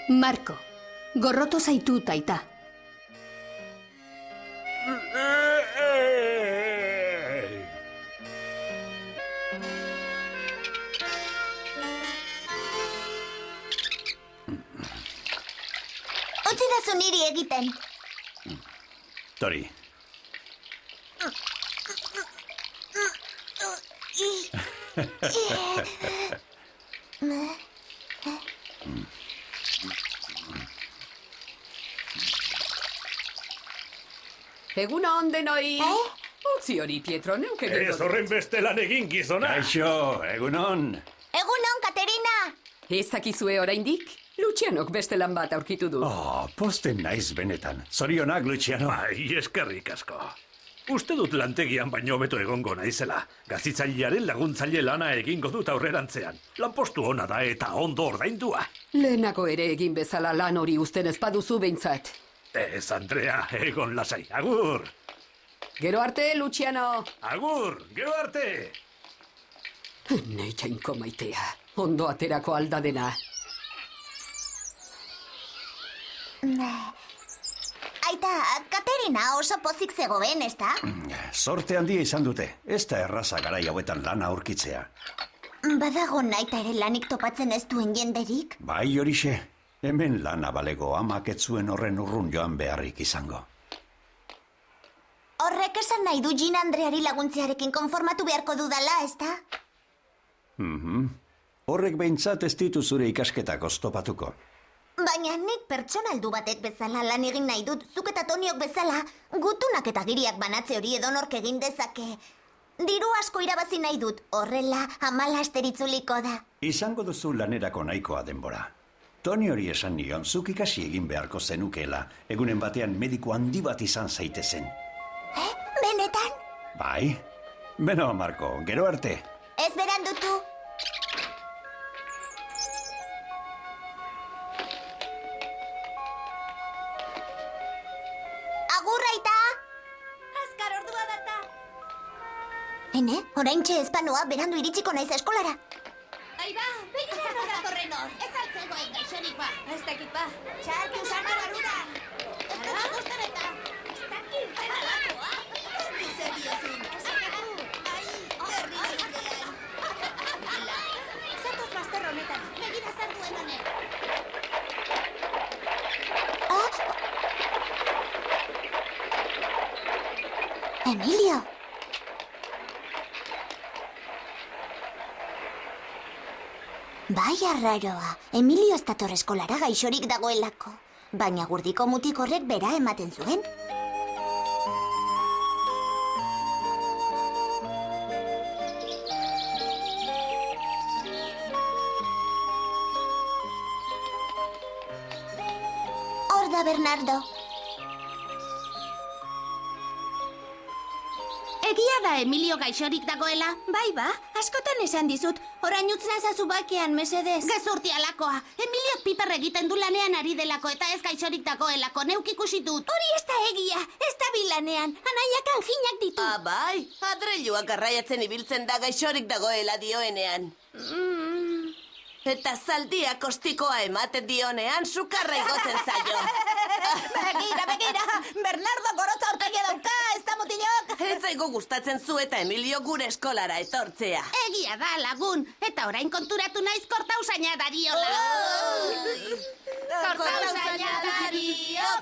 Marko, gorroto zaitut, aita. Utzi dazu niri egiten. Tori. Eguna ondenoi. Utzi hori, Pietro, neuk egin Ez horren beste lan egin gizona. Kaixo, egunon. Egunon, Katerina! Ez dakizue oraindik? Lucianok beste lan bat aurkitu du. Posten naiz benetan. Zorionak, Luciano. Bai, eskerrik asko. Uste dut lantegian baino beto egongo naizela. Gazitzailearen laguntzaile lana egingo dut aurrerantzean. Lanpostu ona da eta ondo ordaindua. Lehenako ere egin bezala lan hori uzten ez baduzu behintzat. Ez, Andrea, egon lasai. Agur! Gero arte, Luciano. Agur, gero arte! Nei jainko maitea. Ondo aterako alda dena. Aita, Katerina oso pozik zegoen, ezta? Sorte handia izan dute. Ez da erraza garai hauetan lana aurkitzea. Badago naita ere lanik topatzen ez duen jenderik? Bai, horixe. Hemen lana balego amak ez zuen horren urrun joan beharrik izango. Horrek esan nahi du Jean Andreari laguntziarekin konformatu beharko dudala, ezta? Horrek behintzat ez ditu zure ikasketak oztopatuko. Baina nik pertsonaldu batek bezala lan egin nahi dut, zuk eta Toniok bezala, gutunak eta giriak banatze hori edonork egin dezake. Diru asko irabazi nahi dut, horrela 10 asteritzuliko da. Izango duzu lanerako nahikoa denbora. Toni hori esan nion, zuk ikasi egin beharko zenukeela, egunen batean mediku handi bat izan zaitezen. Benetan? Bai? Beno, Marko, gero arte. Ez berandutu. Agur, aita! Azkar ordua data. Ene, oraintxe ezpanoa berandu iritsiko naiz eskolara. Aiba, begira nola korren hor. Ez altzegoen gaixorik ba. Ez dakit ba. Txartu sartu barruda. Ez dut gusten eta. Ez dakit. Eta lakoa. Zer diozun. Ez dakit. Ai, berri egitean. Gila. Zatoz bazter honetan. Begira zartu emanen. Emilio! Bai arraroa, Emilio ez dator eskolara gaixorik dagoelako. Baina gurdiko mutik horrek bera ematen zuen. Hor da Bernardo. Egia da Emilio gaixorik dagoela? Bai ba, askotan esan dizut. Orain utzna ezazu bakean, mesedez. Gezurti alakoa. Emiliok piper egiten du lanean ari delako eta ez gaixorik dagoelako. Neuk ikusi dut. Hori ez da egia, ez da bilanean. Anaiak anjinak ditu. Bai, adreiluak garraiatzen ibiltzen da gaixorik dagoela dioenean. Eta zaldia kostikoa ematen dionean sukarra igotzen zaio. Begira, Bernardo gorotza aurpegia dauka, ez da mutilok. Ez zaigu gustatzen zu eta Emilio gure eskolara etortzea. Egia da lagun, eta orain konturatu naiz kortausaina dariola.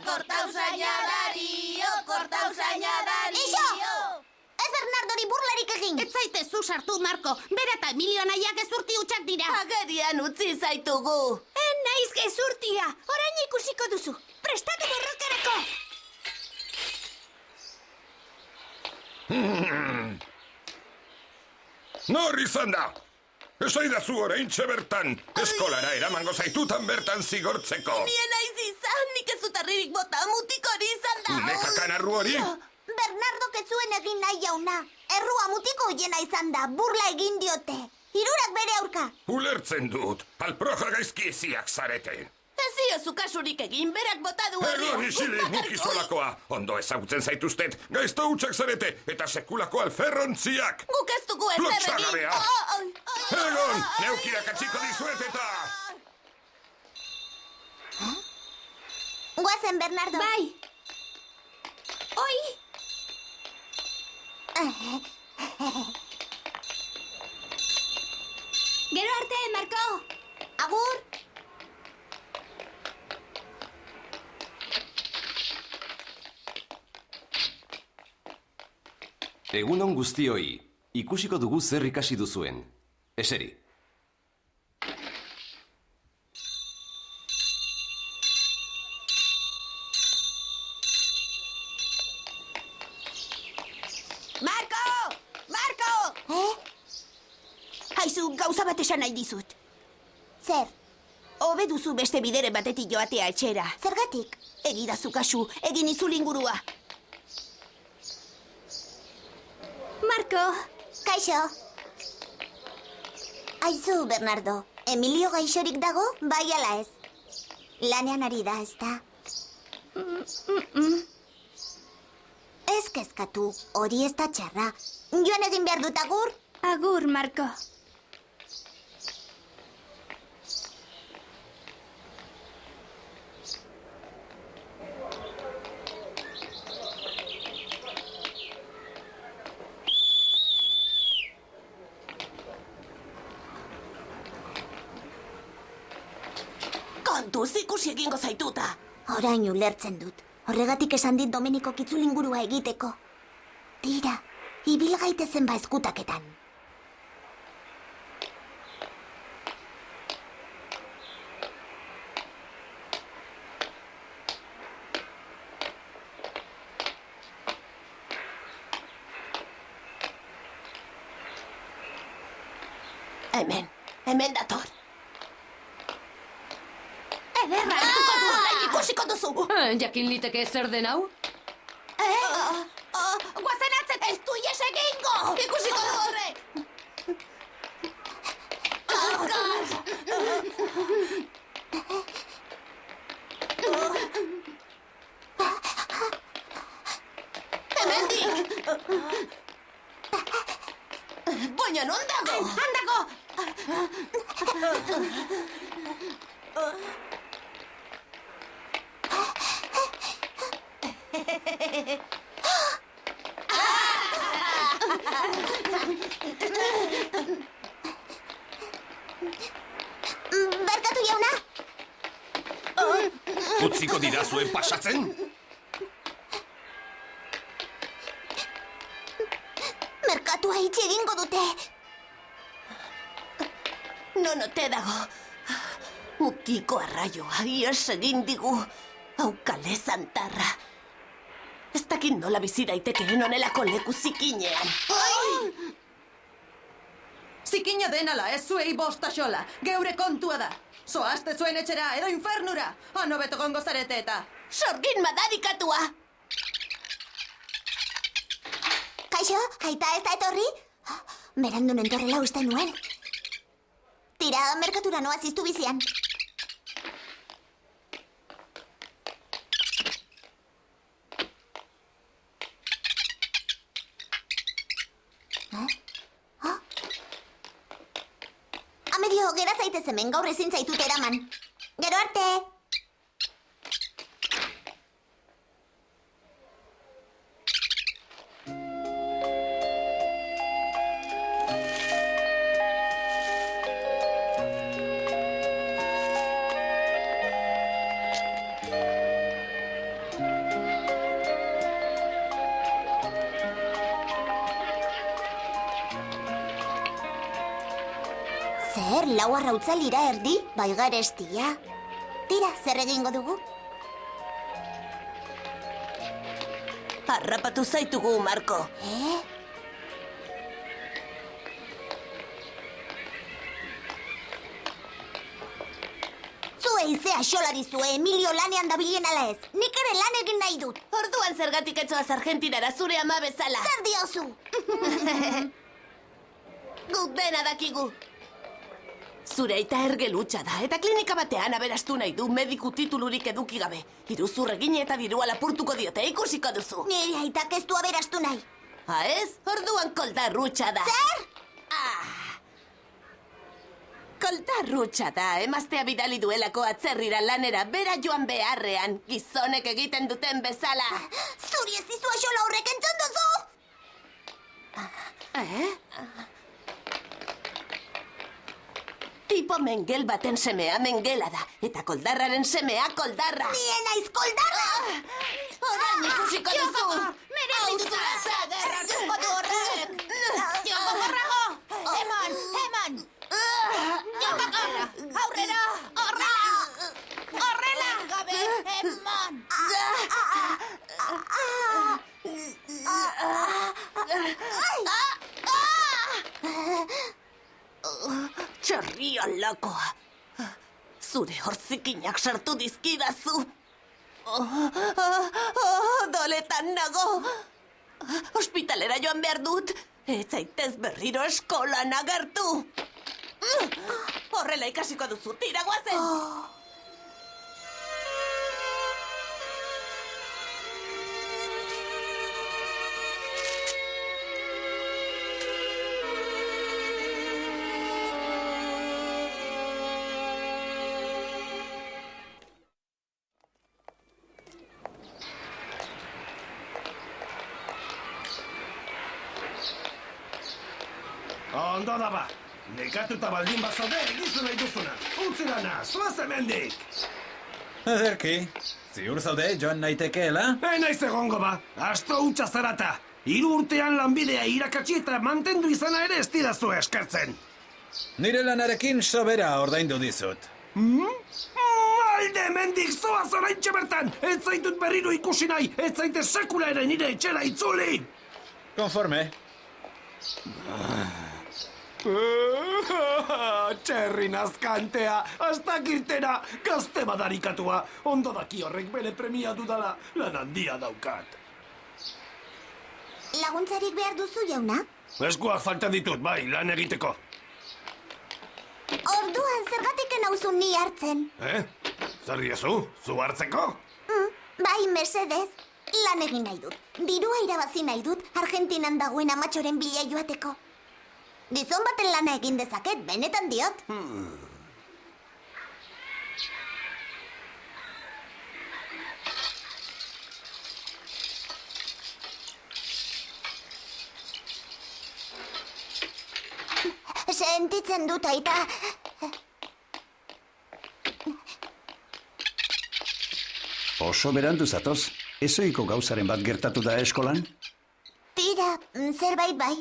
Kortausaina dario. Iso! Ez Bernardori burlarik egin. Ez zaitezu sartu, Marko. Bera eta Emilio anaiak gezurti hutsak dira. Agerian utzi zaitugu. Naiz gezurtia. Orain ikusiko duzu. Prestatu borrokarako. Nor izan da? Esaidazu oraintxe bertan. Eskolara eramango zaitutan bertan zigortzeko. Nien naiz izan, nik ez dut arribik bota mutik hori izan da. Nekakan arru hori? Bernardo kezuen egin nahi jauna. Errua mutiko hiena izan da, burla egin diote. Hirurak bere aurka. Ulertzen dut, alproja gaizki eziak zarete. Ez diozu kasurik egin, berak bota du hori. Erro isilik mukizolakoa. Ondo ezagutzen zaituztet, gaizto hutsak zarete, eta sekulako alferrontziak. Guk ez dugu ezer egin. Lotsagabea. Egon, neukiak atxiko dizuet eta... Goazen, Bernardo. Bai. Oi! Gero arte, Marko! Agur! Egunon guztioi, ikusiko dugu zer ikasi duzuen. Eseri. Marko! Marko! Haizu, gauza bat esan nahi dizut. Zer, Hobe duzu beste bideren batetik joatea etxera. zergatik? Egidazu kasu, egin izul ingurua. Marko! Kaixo. Aizu, Bernardo. Emilio gaixorik dago, bai ala ez? Lanean ari da, ezta? Ez kezkatu, hori ez da txarra. Joan egin behar dut agur? Agur, Marko. Kontuz ikusi egingo zaituta. Orain ulertzen dut. Horregatik esan dit Domeniko kitzulingurua egiteko. Tira, ibil gaitezen ba eskutaketan. Hemen dator. Ederra! Ikusiko duzu. Jakin liteke zer den hau? Guazen atzet! Ez du ies egingo! Ikusiko du horrek. Hemendik. Baina non dago? Handago! Barkatu jauna? Utziko dira zuen pasatzen? Merkatua itxi egingo dute. Non ote dago. Mutiko arraioa ies egin digu. Aukale zantarra. Ez dakit nola bizi daitekeen honelako leku zikinean. Zikina denala, ez zuei bosta xola. Geure kontua da. Zoazte zuen etxera edo infernura. Ano beto gongo zarete eta. Sorgin madarikatua. Kaixo, aita ez da etorri? Berandu nentorrela uste nuen. Tira, merkatura noa ziztu bizian. Amedio, gera zaitez hemen, gaur ezin zaitut eraman. Gero arte! Zer, lau arrautzalira erdi, bai garestia. Tira, zer egingo dugu? Harrapatu zaitugu, Marko. Zuei zea xolari zue, Emilio lanean dabilen ala ez. Nik ere lan egin nahi dut. Orduan zergatik etzoaz Argentinara zure ama bezala. Zer diozu? Guk dena dakigu. Zure aita ergelutxa da, eta klinika batean aberastu nahi du mediku titulurik eduki gabe. Iruzur egin eta dirua lapurtuko diote, ikusiko duzu. Nire aitak ez du aberastu nahi. Ez? Orduan koldarrutxa da. Zer? Koldarrutxa da, emaztea bidali duelako atzerrira lanera, bera joan beharrean, gizonek egiten duten bezala. Zuri ez dizu axola horrek entzun duzu? Tipo mengel baten semea mengela da, eta koldarraren semea koldarra. Ni naiz koldarra! Orain ikusiko duzu! Merezi duzula zagerra hartuko du horrek! Joko gorrago! Eman! Joko gorra! Aurrera! Horrela! Gabe! Eman! Txarria lakoa. Zure hortzikinak sartu dizkidazu. Doletan nago. Hospitalera joan behar dut. Ez zaitez berriro eskolan agertu. Horrela ikasiko duzu, tira guazen. Ondo daba, nekatuta baldin bazaude egizu nahi duzuna. Utzi dana, zoaz hemendik! Ederki, ziur zaude joan naitekeela? Naiz egongo ba, asto hutsa zarata. 3 urtean lanbidea irakatsi eta mantendu izana ere ez didazu eskertzen. Nire lanarekin sobera ordaindu dizut. Alde hemendik zoaz oraintxe bertan! Ez zaitut berriro ikusi nahi, ez zaite sekula ere nire etxera itzuli! Konforme. Txerri nazkantea, astak irtena, gazte badarikatua. Ondo daki horrek bere premia dudala, lan handia daukat. Laguntzarik behar duzu, jauna? Eskuak falta ditut, bai, lan egiteko. Orduan, zergatik nauzu ni hartzen? Zer diezu, zu hartzeko? Bai, mesedez. Lan egin nahi dut. Dirua irabazi nahi dut, Argentinan dagoen amatxoren bila joateko. Gizon baten lana egin dezaket, benetan diot. Sentitzen dut, aita. Oso berandu zatoz, ezoiko gauzaren bat gertatu da eskolan? Tira, zerbait bai.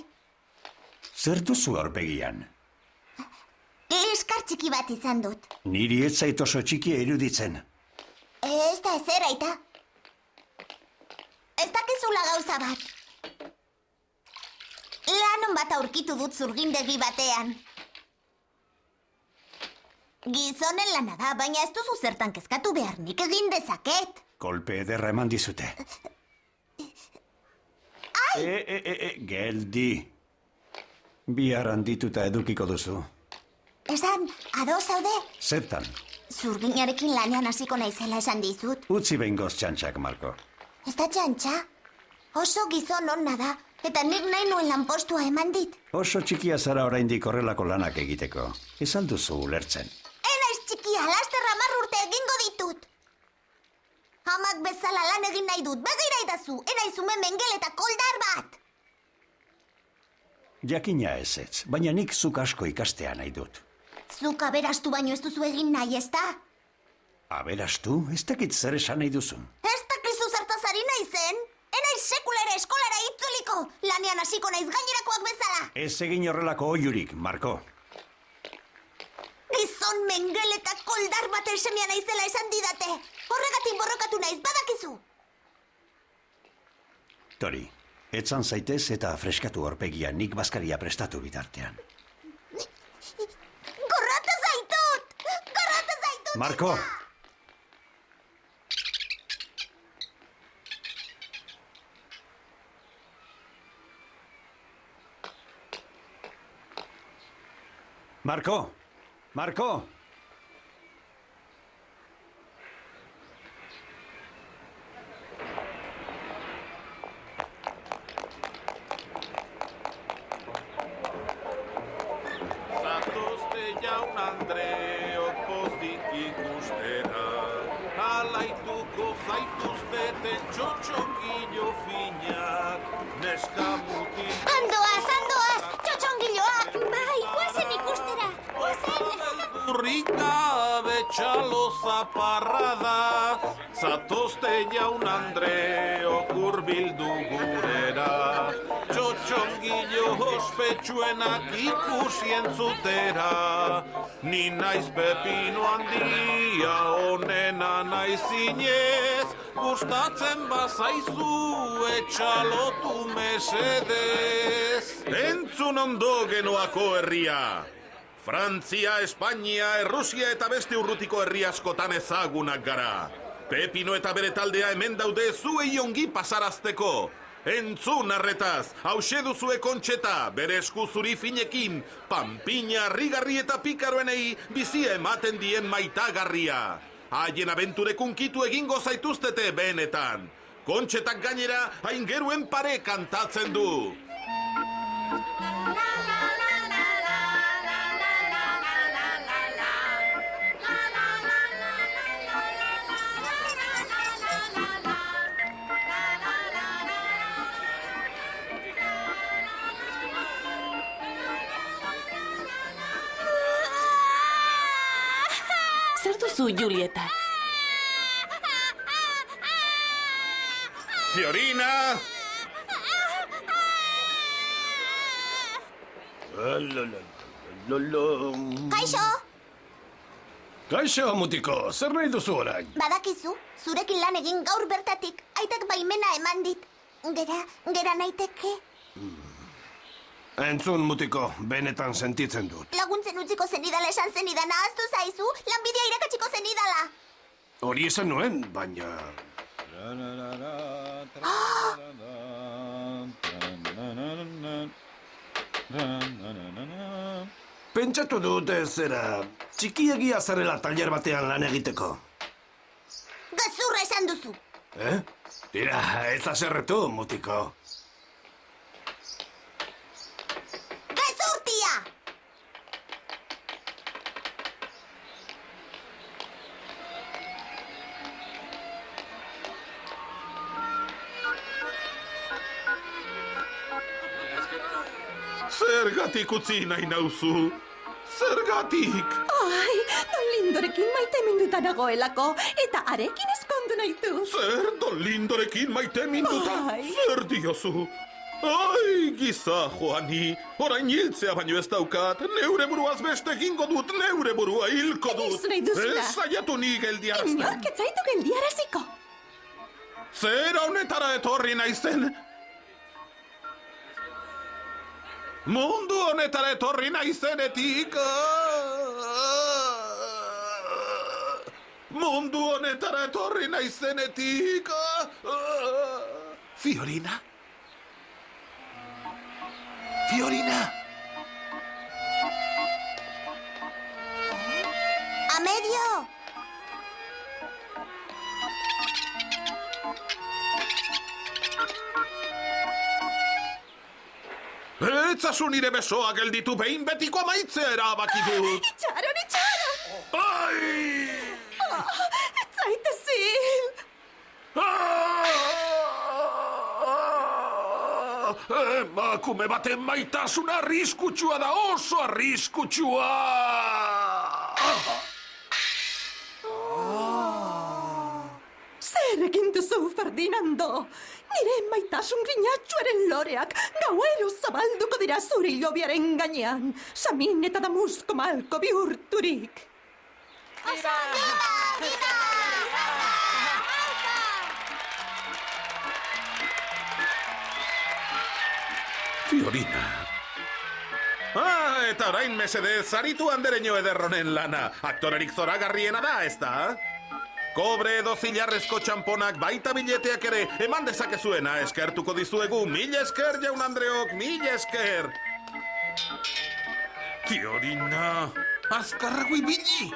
Zer duzu aurpegian? Liskar txiki bat izan dut. Niri ez zait oso txikia iruditzen. Ez da ezer, aita. Ez dakizula gauza bat. Lanon bat aurkitu dut zurgindegi batean. Gizonen lana da, baina ez duzu zertan kezkatu behar, nik egin dezaket. Kolpe ederra eman dizute. Geldi. Bihar handituta edukiko duzu. Esan, ados zaude? Zertan? Zurginarekin lanean hasiko naizela esan dizut. Utzi behingoz txantxak, Marko. Ez da txantxa? Oso gizon onna da, eta nik nahi nuen lanpostua eman dit. Oso txikia zara oraindik horrelako lanak egiteko. Ez alduzu ulertzen. Enaiz txikia, laster 10 urte egingo ditut. Amak bezala lan egin nahi dut, begira idazu, enaiz ume mengel eta koldar bat. Jakina ezetz, baina nik zuk asko ikastea nahi dut. Zuk aberastu baino ez duzu egin nahi, ez da? Aberastu? Ez dakit zer esan nahi duzun. Ez dakizu zertaz ari naizen? Enaiz sekulera eskolara itzuliko, lanean hasiko naiz gainerakoak bezala. Ez egin horrelako oiurik, Marko. Gizon mengel eta koldar baten semea naizela esan didate. Horregatik borrokatu naiz, badakizu. Tori, etzan zaitez eta freskatu horpegia nik bazkaria prestatu bitartean. Gorratu zaitut! Gorratu zaitut! Marko! Marko! Marko! Zatozte jaunak ikustera. Alaituko zaituzteten txotxongilo finak, neska mutil... Andoaz, txotxongiloak! Bai, guazen ikustera, guazen! Burrika betxalo zaparra da, zatozte jaun Andreok hurbildu gurera. Txotxongilo ospetsuenak ikusi entzutera, ni naiz Pepino handia onena naiz zinez, gustatzen bazaizu etxalotu mesedez. Entzun ondo Genoako herria! Frantzia, Espainia, Errusia eta beste urrutiko herri askotan ezagunak gara. Pepino eta bere taldea hemen daude zuei ongi pasarazteko. Entzun arretaz, hause duzue Kontxeta, bere esku zuri finekin, panpina, rigarri eta pikaroenei bizia ematen dien maitagarria. Haien abenturek unkitu egingo zaituztete benetan. Kontxetak gainera aingeruen pare kantatzen du. Zer duzu, Julieta? Fiorina! Kaixo! Kaixo, mutiko, zer nahi duzu orain? Badakizu, zurekin lan egin gaur bertatik, aitak baimena eman dit. Gera naiteke? Entzun, mutiko, benetan sentitzen dut. Laguntzen utziko zenidala esan zenidana, ahaztu zaizu, lanbidea irakatsiko zenidala. Hori esan nuen, baina... Pentsatu dut zera, txikiegia zarela tailer batean lan egiteko. Gezurra esan duzu. Tira, ez azerretu, mutiko. Gezurtia! Zergatik utzi nahi nauzu? Zergatik? Ai, Don Lindorekin maite minduta nagoelako, eta arekin eskondu nahi du. Zer, Don Lindorekin maite minduta? Ai. Zer diozu? Ai, giza, Joani, orain hiltzea baino ez daukat, neure buruaz beste egingo dut, neure burua hilko dut. Ez nahi duzula. Ez saiatu ni geldiarazten. Inork ez zaitu geldiaraziko. Zera honetara etorri naizen? Mundu honetara etorri naizenetik. Mundu honetara etorri naizenetik. Fiorina? Fiorina? Amedio! Etzazu nire besoa gelditu behin betiko amaitzea erabaki dut. Itxaron! Ai! Ez zaitezin! Emakume baten maitasuna arriskutsua da, oso arriskutsua! Zer egin duzu, Ferdinando? Nire maitasun grinatxuaren loreak gauero zabalduko dira zure hilobiaren gainean. Samin eta damuzko malko bihurturik. Fiorina. Eta orain mesedez, zaritu andereño ederronen lana. Aktorerik zoragarriena da, ez da? Kobre edo zilarrezko txamponak baita bileteak ere eman dezakezuena eskertuko dizuegu. Mil esker, jaun Andreok, mil esker. Fiorina, azkarrago ibili.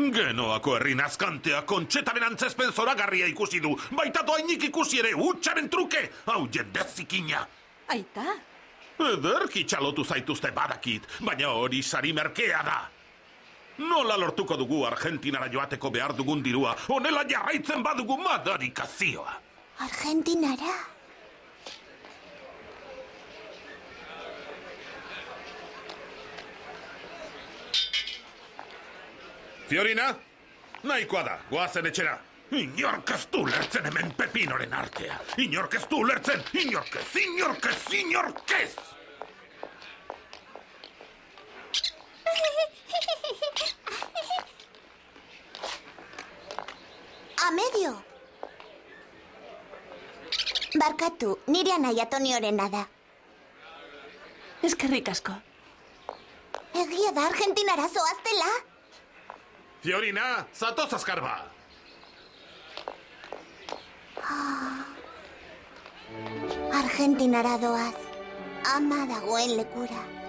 Genoako herri nazkantea kontxetaren antzezpen zoragarria ikusi du. Baita doainik ikusi ere hutsaren truke. Hau jende zikina. Aita, Ederki txalotu zaituzte badakit, baina hori sari merkea da. Nola lortuko dugu Argentinara joateko behar dugun dirua, honela jarraitzen badugu madarikazioa. Argentinara? Fiorina, nahikoa da, goazen etxera. Inork ez du lertzen hemen pepinoren artea. Inork ez du lertzen, inork ez. Amedio! Barkatu, nire anaia Toniorena da. Eskerrik asko. Egia da Argentinara zoaztela? Fiorina, zatoz azkarba. Argentinara doaz. Ama dagoen lekura.